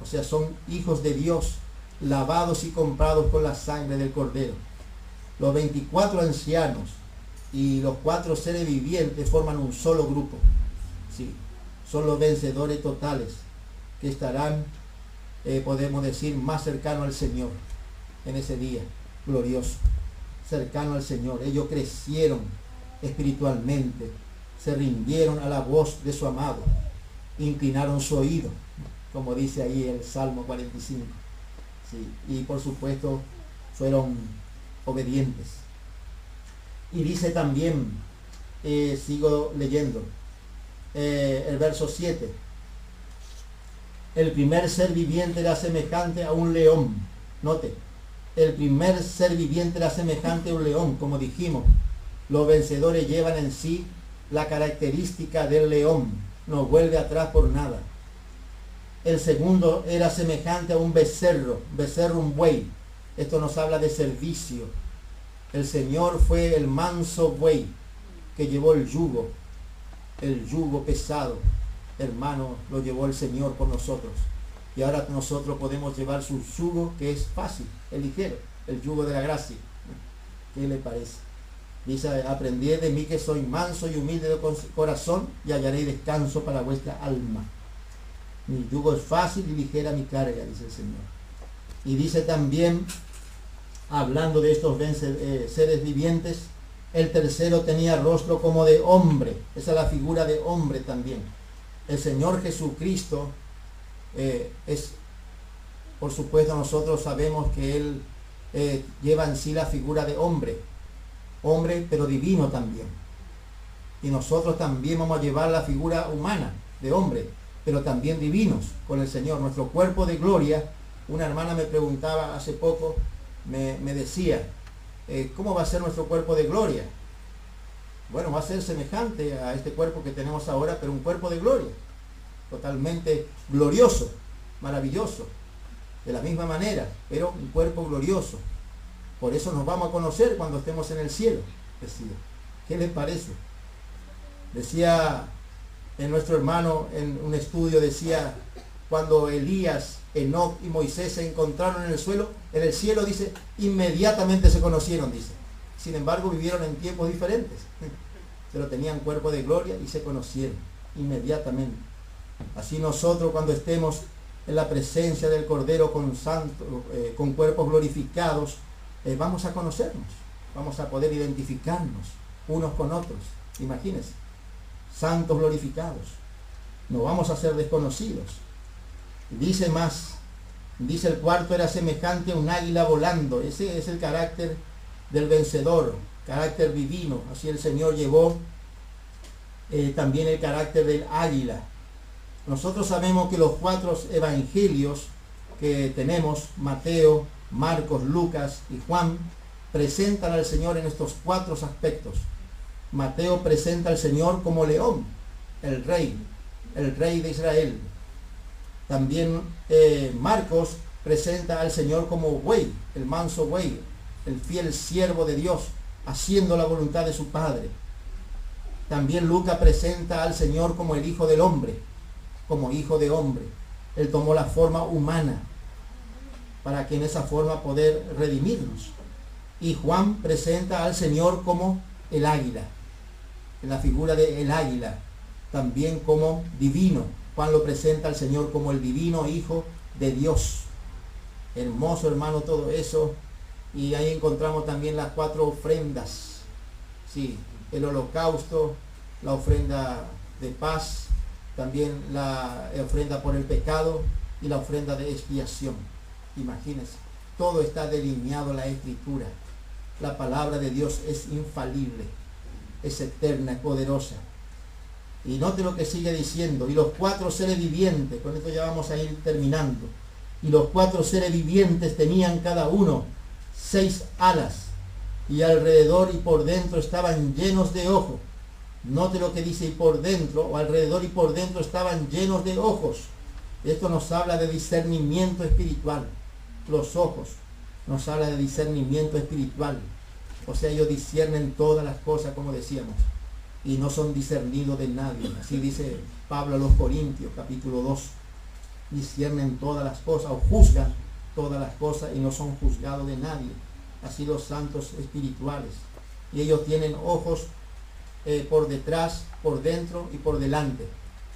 o sea, son hijos de Dios, lavados y comprados con la sangre del Cordero. Los 24 ancianos y los 4 seres vivientes forman un solo grupo, sí, son los vencedores totales, que estarán, podemos decir, más cercanos al Señor en ese día glorioso, cercano al Señor. Ellos crecieron espiritualmente, se rindieron a la voz de su amado, inclinaron su oído, como dice ahí el Salmo 45, sí, y por supuesto fueron obedientes. Y dice también, sigo leyendo, el verso 7, el primer ser viviente era semejante a un león. Note, el primer ser viviente era semejante a un león, como dijimos. Los vencedores llevan en sí la característica del león, no vuelve atrás por nada. El segundo era semejante a un becerro, un buey. Esto nos habla de servicio. El Señor fue el manso buey que llevó el yugo pesado. Hermano, lo llevó el Señor por nosotros. Y ahora nosotros podemos llevar su yugo, que es fácil, es ligero, el yugo de la gracia. ¿Qué le parece? Dice, aprended de mí que soy manso y humilde de corazón, y hallaréis descanso para vuestra alma. Mi yugo es fácil y ligera mi carga, dice el Señor. Y dice también, hablando de estos seres vivientes, el tercero tenía rostro como de hombre. Esa es la figura de hombre también. El Señor Jesucristo es, por supuesto, nosotros sabemos que Él lleva en sí la figura de hombre, pero divino también. Y nosotros también vamos a llevar la figura humana de hombre, pero también divinos con el Señor. Nuestro cuerpo de gloria, una hermana me preguntaba hace poco, me decía, ¿cómo va a ser nuestro cuerpo de gloria? Bueno, va a ser semejante a este cuerpo que tenemos ahora, pero un cuerpo de gloria, totalmente glorioso, maravilloso, de la misma manera, pero un cuerpo glorioso. Por eso nos vamos a conocer cuando estemos en el cielo, decía. ¿Qué les parece? Decía nuestro hermano en un estudio, decía, cuando Elías, Enoc y Moisés se encontraron en el cielo, dice, inmediatamente se conocieron, dice. Sin embargo, vivieron en tiempos diferentes, pero tenían cuerpo de gloria y se conocieron inmediatamente. Así nosotros, cuando estemos en la presencia del Cordero con cuerpos glorificados, vamos a conocernos, vamos a poder identificarnos unos con otros. Imagínense, santos glorificados, no vamos a ser desconocidos. Dice más, dice el cuarto era semejante a un águila volando. Ese es el carácter del vencedor, carácter divino. Así el Señor llevó también el carácter del águila. Nosotros sabemos que los 4 evangelios que tenemos, Mateo, Marcos, Lucas y Juan, presentan al Señor en estos 4 aspectos. Mateo presenta al Señor como león, el rey de Israel. También Marcos presenta al Señor como buey, el manso buey, el fiel siervo de Dios, haciendo la voluntad de su Padre. También Lucas presenta al Señor como el Hijo del Hombre, como hijo de hombre. Él tomó la forma humana. para que en esa forma poder redimirnos. Y Juan presenta al Señor como el águila, en la figura del águila, también como divino. Juan lo presenta al Señor como el divino Hijo de Dios. Hermoso, hermano, todo eso. Y ahí encontramos también las 4 ofrendas. Sí, el holocausto, la ofrenda de paz, también la ofrenda por el pecado y la ofrenda de expiación. Imagínense, todo está delineado en la Escritura. La palabra de Dios es infalible, es eterna, es poderosa. Y note lo que sigue diciendo: y los 4 seres vivientes, con esto ya vamos a ir terminando, y los 4 seres vivientes tenían cada uno 6 alas, y alrededor y por dentro estaban llenos de ojos. Note lo que dice: y por dentro, o alrededor y por dentro estaban llenos de ojos. Esto nos habla de discernimiento espiritual. Los ojos nos habla de discernimiento espiritual. O sea, ellos disciernen todas las cosas, como decíamos, y no son discernidos de nadie. Así dice Pablo a los Corintios, capítulo 2. Disciernen todas las cosas, o juzgan todas las cosas, y no son juzgados de nadie. Así los santos espirituales. Y ellos tienen ojos por detrás, por dentro y por delante.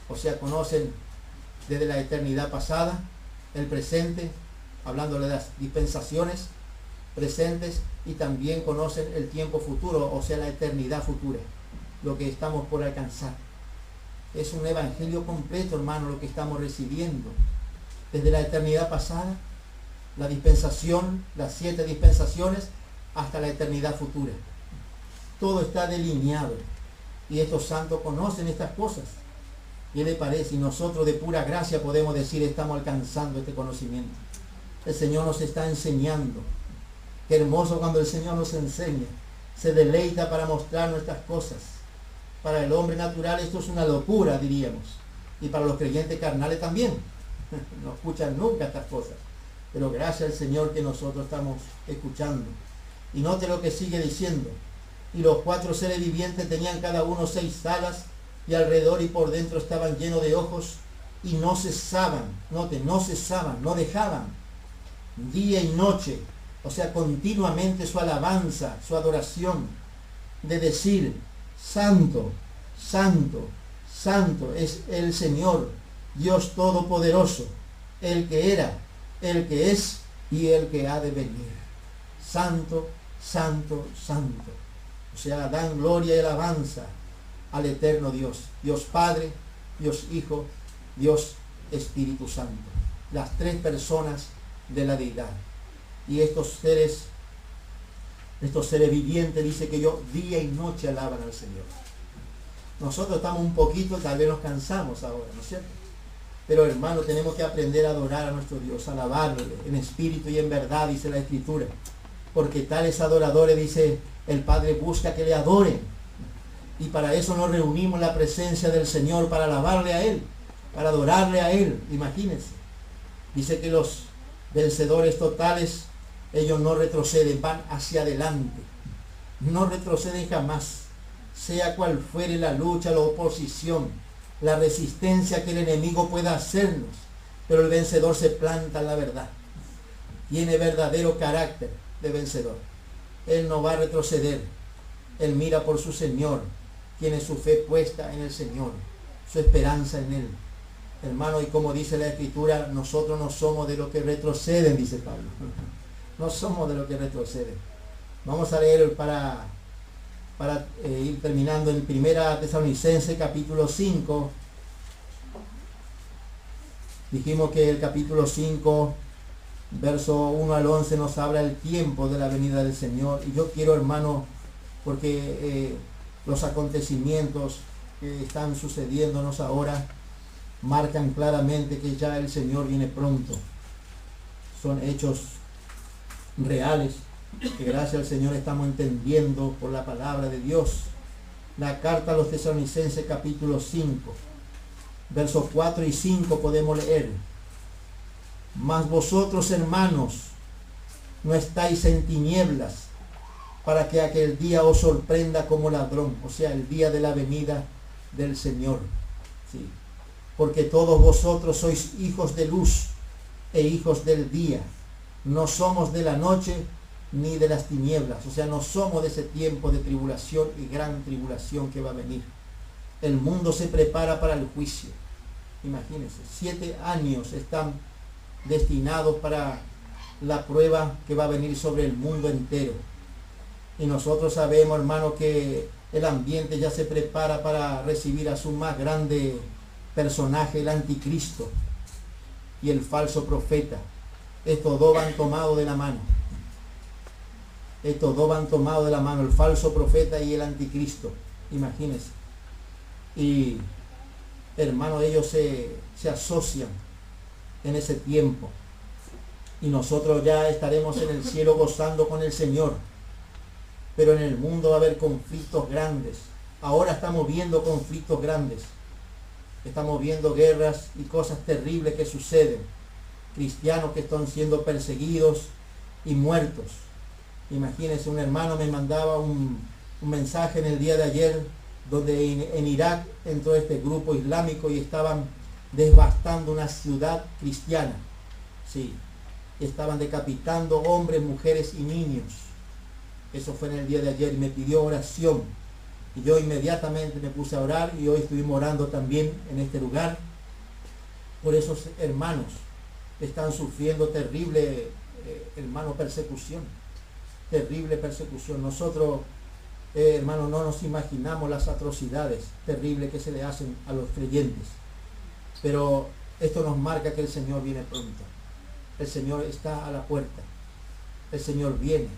O sea, conocen desde la eternidad pasada, el presente, hablando de las dispensaciones presentes, y también conocen el tiempo futuro, o sea, la eternidad futura, lo que estamos por alcanzar. Es un evangelio completo, hermano, lo que estamos recibiendo. Desde la eternidad pasada, la dispensación, las 7 dispensaciones, hasta la eternidad futura. Todo está delineado. Y estos santos conocen estas cosas. ¿Qué le parece? Y nosotros de pura gracia podemos decir: estamos alcanzando este conocimiento. El Señor nos está enseñando. Qué hermoso cuando el Señor nos enseña. Se deleita para mostrar nuestras cosas. Para el hombre natural esto es una locura, diríamos. Y para los creyentes carnales también. No escuchan nunca estas cosas. Pero gracias al Señor que nosotros estamos escuchando. Y note lo que sigue diciendo: y los 4 seres vivientes tenían cada uno 6 alas, y alrededor y por dentro estaban llenos de ojos, y no cesaban, note, no cesaban, no dejaban, día y noche, o sea, continuamente su alabanza, su adoración, de decir: santo, santo, santo es el Señor, Dios Todopoderoso, el que era, el que es y el que ha de venir. Santo, santo, santo. O sea, dan gloria y alabanza al eterno Dios. Dios Padre, Dios Hijo, Dios Espíritu Santo. Las 3 personas de la deidad. Y estos seres vivientes, dice que ellos día y noche alaban al Señor. Nosotros estamos un poquito, tal vez nos cansamos ahora, ¿no es cierto? Pero hermano, tenemos que aprender a adorar a nuestro Dios, a alabarle en espíritu y en verdad, dice la Escritura. Porque tales adoradores, dice, el Padre busca que le adoren. Y para eso nos reunimos en la presencia del Señor, para alabarle a Él, para adorarle a Él. Imagínense. Dice que los vencedores totales, ellos no retroceden, van hacia adelante. No retroceden jamás. Sea cual fuere la lucha, la oposición, la resistencia que el enemigo pueda hacernos. Pero el vencedor se planta en la verdad. Tiene verdadero carácter de vencedor. Él no va a retroceder. Él mira por su Señor. Tiene su fe puesta en el Señor. Su esperanza en Él. Hermano, y como dice la Escritura, nosotros no somos de los que retroceden, dice Pablo. No somos de los que retroceden. Vamos a leer para ir terminando en 1 Tesalonicenses capítulo 5. Dijimos que el capítulo 5, verso 1 al 11, nos habla el tiempo de la venida del Señor. Y yo quiero, hermano, porque los acontecimientos que están sucediéndonos ahora marcan claramente que ya el Señor viene pronto. Son hechos reales que gracias al Señor estamos entendiendo por la palabra de Dios. La carta a los Tesalonicenses capítulo 5, versos 4 y 5 podemos leer: mas vosotros, hermanos, no estáis en tinieblas, para que aquel día os sorprenda como ladrón, o sea, el día de la venida del Señor. ¿Sí? Porque todos vosotros sois hijos de luz e hijos del día. No somos de la noche ni de las tinieblas, o sea, no somos de ese tiempo de tribulación y gran tribulación que va a venir. El mundo se prepara para el juicio. Imagínense, 7 años están destinados para la prueba que va a venir sobre el mundo entero. Y nosotros sabemos, hermano, que el ambiente ya se prepara para recibir a su más grande personaje, el anticristo y el falso profeta. Estos dos van tomados de la mano. Estos dos van tomados de la mano, el falso profeta y el anticristo. Imagínense. Y, hermano, ellos se asocian en ese tiempo. Y nosotros ya estaremos en el cielo gozando con el Señor. Pero en el mundo va a haber conflictos grandes. Ahora estamos viendo conflictos grandes. Estamos viendo guerras y cosas terribles que suceden. Cristianos que están siendo perseguidos y muertos. Imagínense, un hermano me mandaba un mensaje en el día de ayer donde en Irak entró este grupo islámico y estaban devastando una ciudad cristiana. Sí, estaban decapitando hombres, mujeres y niños. Eso fue en el día de ayer y me pidió oración. Y yo inmediatamente me puse a orar y hoy estuvimos orando también en este lugar por esos hermanos que están sufriendo terrible, hermano, persecución. Terrible persecución. Nosotros, hermano, no nos imaginamos las atrocidades terribles que se le hacen a los creyentes. Pero esto nos marca que el Señor viene pronto. El Señor está a la puerta. El Señor viene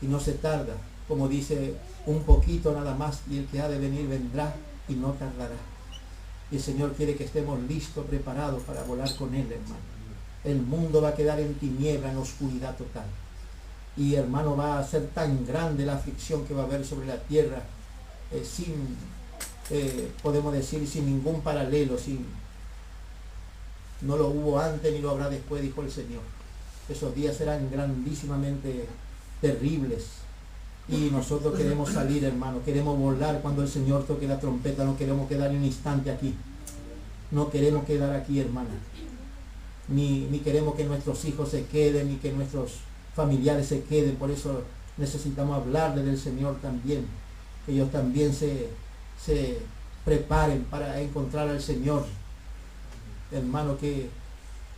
y no se tarda, como dice, un poquito nada más, y el que ha de venir vendrá y no tardará. Y el Señor quiere que estemos listos, preparados para volar con Él, hermano. El mundo va a quedar en tiniebla, en oscuridad total. Y, hermano, va a ser tan grande la aflicción que va a haber sobre la tierra, podemos decir, sin ningún paralelo, no lo hubo antes ni lo habrá después, dijo el Señor. Esos días serán grandísimamente terribles. Y nosotros queremos salir, hermano, queremos volar cuando el Señor toque la trompeta. No queremos quedar un instante aquí. No queremos quedar aquí, hermano. Ni queremos que nuestros hijos se queden, ni que nuestros familiares se queden. Por eso necesitamos hablarle del Señor también. Que ellos también se preparen para encontrar al Señor. Hermano, que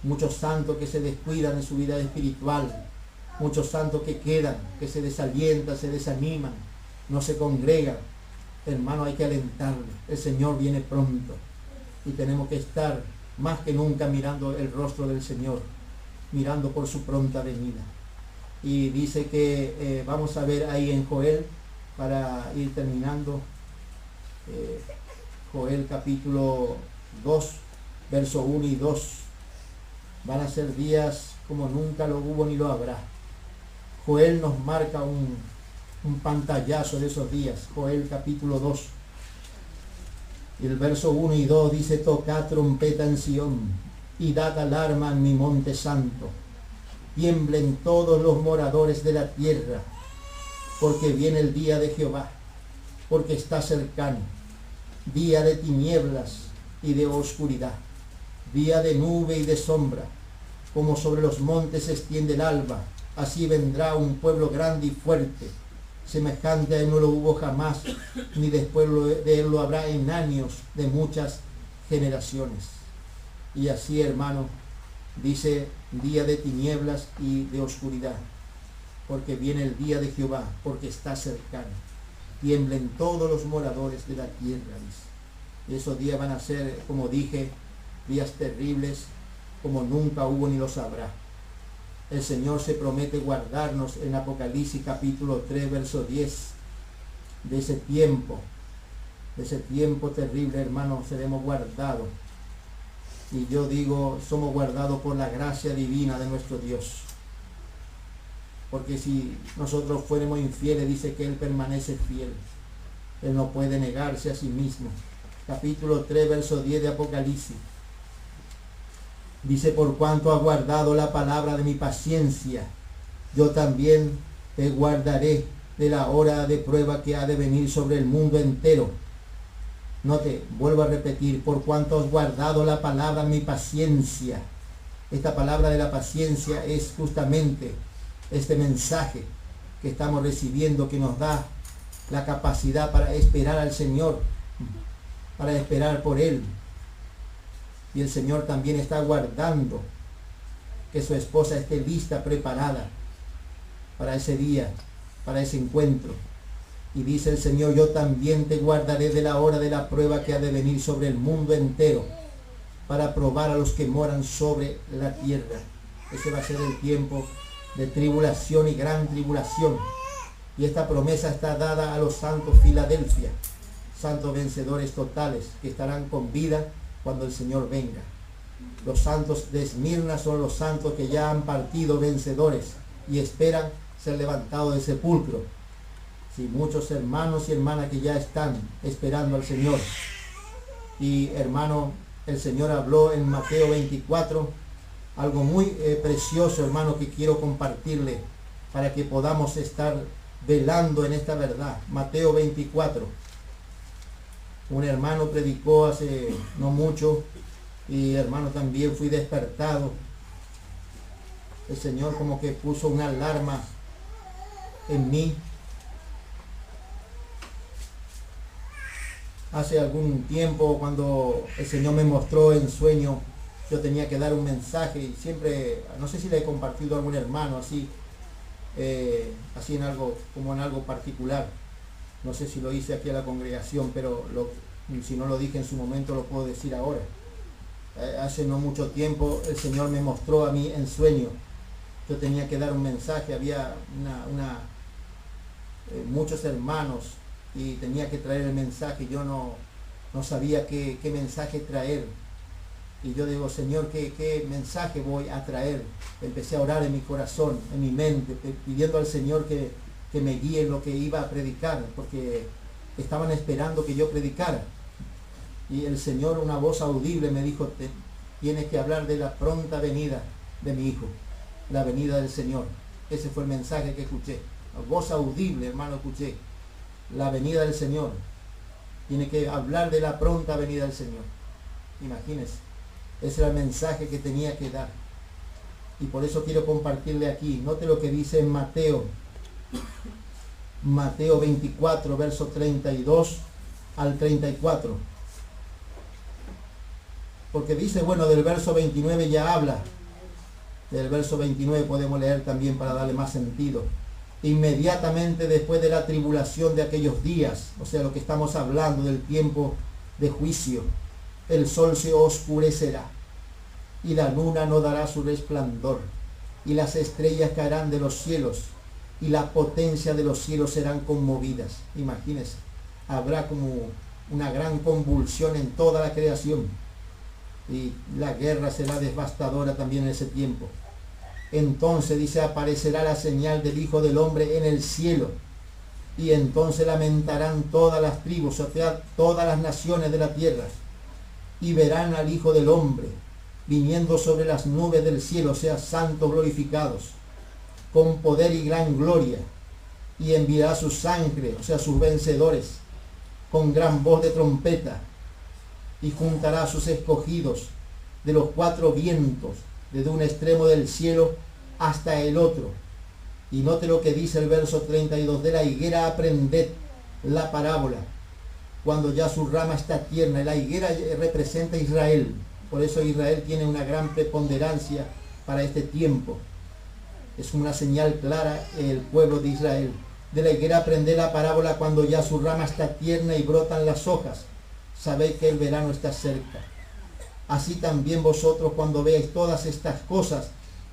muchos santos que se descuidan en su vida espiritual. Muchos santos que quedan, que se desalientan, se desaniman, no se congregan. Hermano, hay que alentarle. El Señor viene pronto. Y tenemos que estar más que nunca mirando el rostro del Señor, mirando por su pronta venida. Y dice que vamos a ver ahí en Joel, para ir terminando, Joel capítulo 2, verso 1 y 2. Van a ser días como nunca lo hubo ni lo habrá. Joel nos marca un pantallazo de esos días. Joel capítulo 2. Y el verso 1 y 2 dice: tocad trompeta en Sión y dad alarma en mi monte santo. Tiemblen todos los moradores de la tierra, porque viene el día de Jehová, porque está cercano. Día de tinieblas y de oscuridad, día de nube y de sombra, como sobre los montes se extiende el alba. Así vendrá un pueblo grande y fuerte, semejante a él no lo hubo jamás, ni después de él lo habrá en años de muchas generaciones. Y así, hermano, dice: día de tinieblas y de oscuridad, porque viene el día de Jehová, porque está cercano. Tiemblen todos los moradores de la tierra, dice. Y esos días van a ser, como dije, días terribles, como nunca hubo ni los habrá. El Señor se promete guardarnos en Apocalipsis capítulo 3, verso 10. De ese tiempo terrible, hermano, seremos guardados. Y yo digo, somos guardados por la gracia divina de nuestro Dios. Porque si nosotros fuéramos infieles, dice que Él permanece fiel. Él no puede negarse a sí mismo. Capítulo 3, verso 10 de Apocalipsis. Dice: por cuanto has guardado la palabra de mi paciencia, yo también te guardaré de la hora de prueba que ha de venir sobre el mundo entero. Note, vuelvo a repetir: por cuanto has guardado la palabra de mi paciencia, Esta palabra de la paciencia es justamente este mensaje que estamos recibiendo, que nos da la capacidad para esperar al Señor, para esperar por Él. Y el Señor también está guardando que su esposa esté lista, preparada para ese día, para ese encuentro. Y dice el Señor: yo también te guardaré de la hora de la prueba que ha de venir sobre el mundo entero, para probar a los que moran sobre la tierra. Ese va a ser el tiempo de tribulación y gran tribulación. Y esta promesa está dada a los santos Filadelfia, santos vencedores totales, que estarán con vida cuando el Señor venga. Los santos de Esmirna son los santos que ya han partido vencedores y esperan ser levantados del sepulcro. Sí, muchos hermanos y hermanas que ya están esperando al Señor. Y hermano, el Señor habló en Mateo 24 algo muy precioso, hermano, que quiero compartirle para que podamos estar velando en esta verdad. Mateo 24. Un hermano predicó hace no mucho, y hermano, también fui despertado. El Señor como que puso una alarma en mí. Hace algún tiempo, cuando el Señor me mostró en sueño, yo tenía que dar un mensaje, y siempre, no sé si le he compartido a algún hermano así, así en algo, como en algo particular. No sé si lo hice aquí a la congregación, pero si no lo dije en su momento, lo puedo decir ahora. Hace no mucho tiempo el Señor me mostró a mí en sueño. Yo tenía que dar un mensaje, había muchos hermanos, y tenía que traer el mensaje. Yo no sabía qué mensaje traer. Y yo digo: Señor, ¿qué mensaje voy a traer? Empecé a orar en mi corazón, en mi mente, pidiendo al Señor que me guíe en lo que iba a predicar, porque estaban esperando que yo predicara. Y el Señor, una voz audible, me dijo: tienes que hablar de la pronta venida de mi Hijo, la venida del Señor. Ese fue el mensaje que escuché. La voz audible, hermano, escuché: la venida del Señor. Tiene que hablar de la pronta venida del Señor. Imagínense, ese era el mensaje que tenía que dar. Y por eso quiero compartirle aquí. Note lo que dice en Mateo 24, versos 32 al 34. Porque dice, bueno, del verso 29 ya habla. Del verso 29 podemos leer también para darle más sentido. Inmediatamente después de la tribulación de aquellos días, o sea, lo que estamos hablando del tiempo de juicio, el sol se oscurecerá, y la luna no dará su resplandor, y las estrellas caerán de los cielos, y la potencia de los cielos serán conmovidas. Imagínense, habrá como una gran convulsión en toda la creación, y la guerra será devastadora también en ese tiempo. Entonces, dice, aparecerá la señal del Hijo del Hombre en el cielo, y entonces lamentarán todas las tribus, o sea, todas las naciones de la tierra, y verán al Hijo del Hombre viniendo sobre las nubes del cielo, o sea, santos glorificados, con poder y gran gloria, y enviará sus ángeles, o sea, sus vencedores, con gran voz de trompeta, y juntará a sus escogidos de los cuatro vientos, desde un extremo del cielo hasta el otro. Y note lo que dice el verso 32, de la higuera aprended la parábola, cuando ya su rama está tierna. La higuera representa a Israel, por eso Israel tiene una gran preponderancia para este tiempo. Es una señal clara el pueblo de Israel. De la higuera aprended la parábola, cuando ya su rama está tierna y brotan las hojas, sabéis que el verano está cerca. Así también vosotros, cuando veáis todas estas cosas,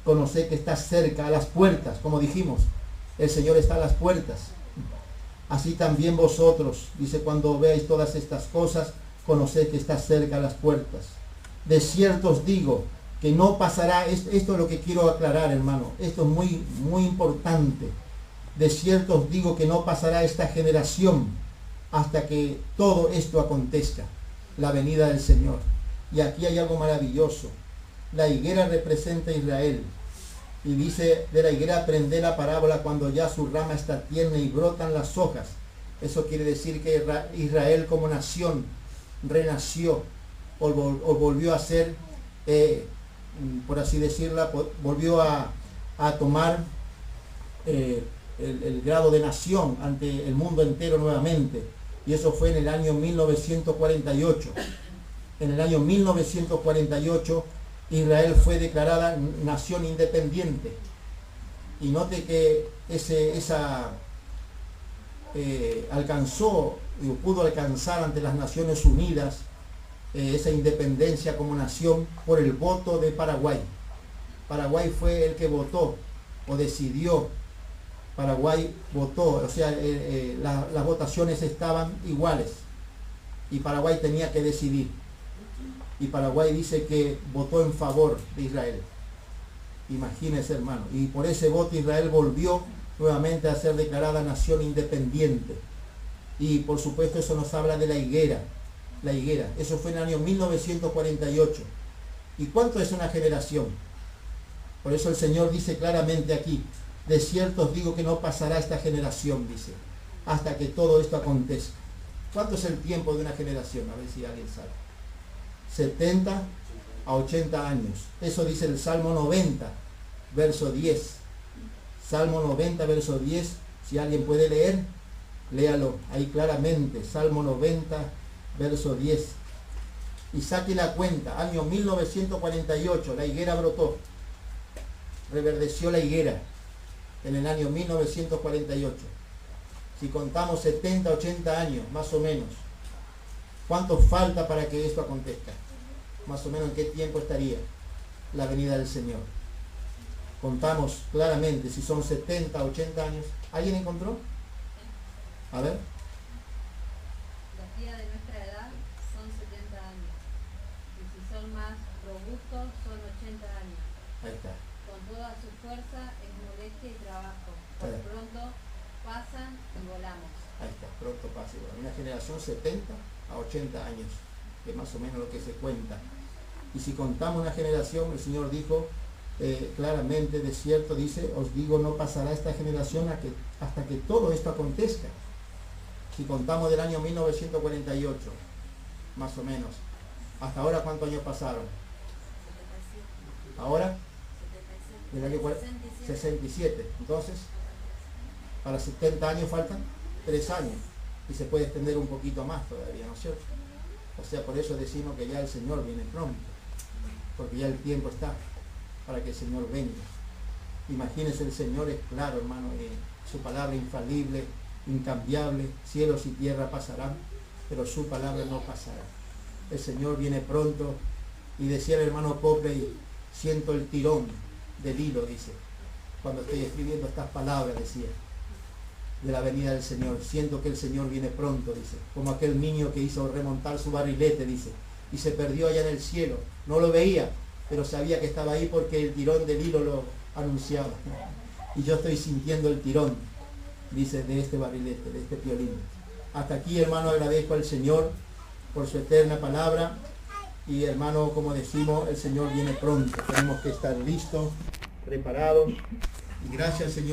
conoced que está cerca, a las puertas, como dijimos, el Señor está a las puertas. Así también vosotros, dice, cuando veáis todas estas cosas, conoced que está cerca a las puertas. De cierto os digo que no pasará, esto es lo que quiero aclarar, hermano, esto es muy, muy importante. De cierto os digo que no pasará esta generación hasta que todo esto acontezca, la venida del Señor. Y aquí hay algo maravilloso. La higuera representa a Israel. Y dice, de la higuera aprended la parábola, cuando ya su rama está tierna y brotan las hojas. Eso quiere decir que Israel como nación renació, o volvió a ser por así decirla, volvió a tomar el grado de nación ante el mundo entero nuevamente. Y eso fue en el año 1948. En el año 1948 Israel fue declarada nación independiente. Y note que pudo alcanzar ante las Naciones Unidas esa independencia como nación por el voto de Paraguay. Paraguay fue el que votó o decidió. Paraguay votó, o sea, las votaciones estaban iguales y Paraguay tenía que decidir. Y Paraguay dice que votó en favor de Israel. Imagínense, hermano. Y por ese voto Israel volvió nuevamente a ser declarada nación independiente. Y por supuesto eso nos habla de la higuera. La higuera. Eso fue en el año 1948. ¿Y cuánto es una generación? Por eso el Señor dice claramente aquí: de cierto os digo que no pasará esta generación, dice, hasta que todo esto acontezca. ¿Cuánto es el tiempo de una generación? A ver si alguien sabe. 70 a 80 años. Eso dice el Salmo 90, verso 10. Salmo 90, verso 10. Si alguien puede leer, léalo ahí claramente. Salmo 90, verso 10. Y saque la cuenta. Año 1948, la higuera brotó. Reverdeció la higuera en el año 1948. Si contamos 70, 80 años, más o menos, ¿cuánto falta para que esto acontezca? Más o menos en qué tiempo estaría la venida del Señor. Contamos claramente si son 70, 80 años. ¿Alguien encontró? A ver. Los días de nuestra edad son 70 años. Y si son más robustos, son 80 años. Ahí está. Con toda su fuerza es molestia y trabajo. Por pronto pasan y volamos. Ahí está, pronto pasa y volamos. Una generación 70 a 80 años, que es más o menos lo que se cuenta. Y si contamos una generación, el Señor dijo claramente, de cierto, dice, os digo, no pasará esta generación hasta que todo esto acontezca. Si contamos del año 1948, más o menos, hasta ahora, ¿cuántos años pasaron? Ahora, del año 67. Entonces, para 70 años faltan 3 años. Y se puede extender un poquito más todavía, ¿no es cierto? O sea, por eso decimos que ya el Señor viene pronto. Porque ya el tiempo está para que el Señor venga. Imagínense, el Señor es claro, hermano, su palabra infalible, incambiable, cielos y tierra pasarán, pero su palabra no pasará. El Señor viene pronto. Y decía el hermano Popley, siento el tirón del hilo, dice, cuando estoy escribiendo estas palabras, decía, de la venida del Señor. Siento que el Señor viene pronto, dice, como aquel niño que hizo remontar su barrilete, dice, y se perdió allá en el cielo. No lo veía, pero sabía que estaba ahí porque el tirón del hilo lo anunciaba. Y yo estoy sintiendo el tirón, dice, de este barrilete, de este piolín. Hasta aquí, hermano, agradezco al Señor por su eterna palabra. Y hermano, como decimos, el Señor viene pronto. Tenemos que estar listos, preparados. Y gracias, Señor.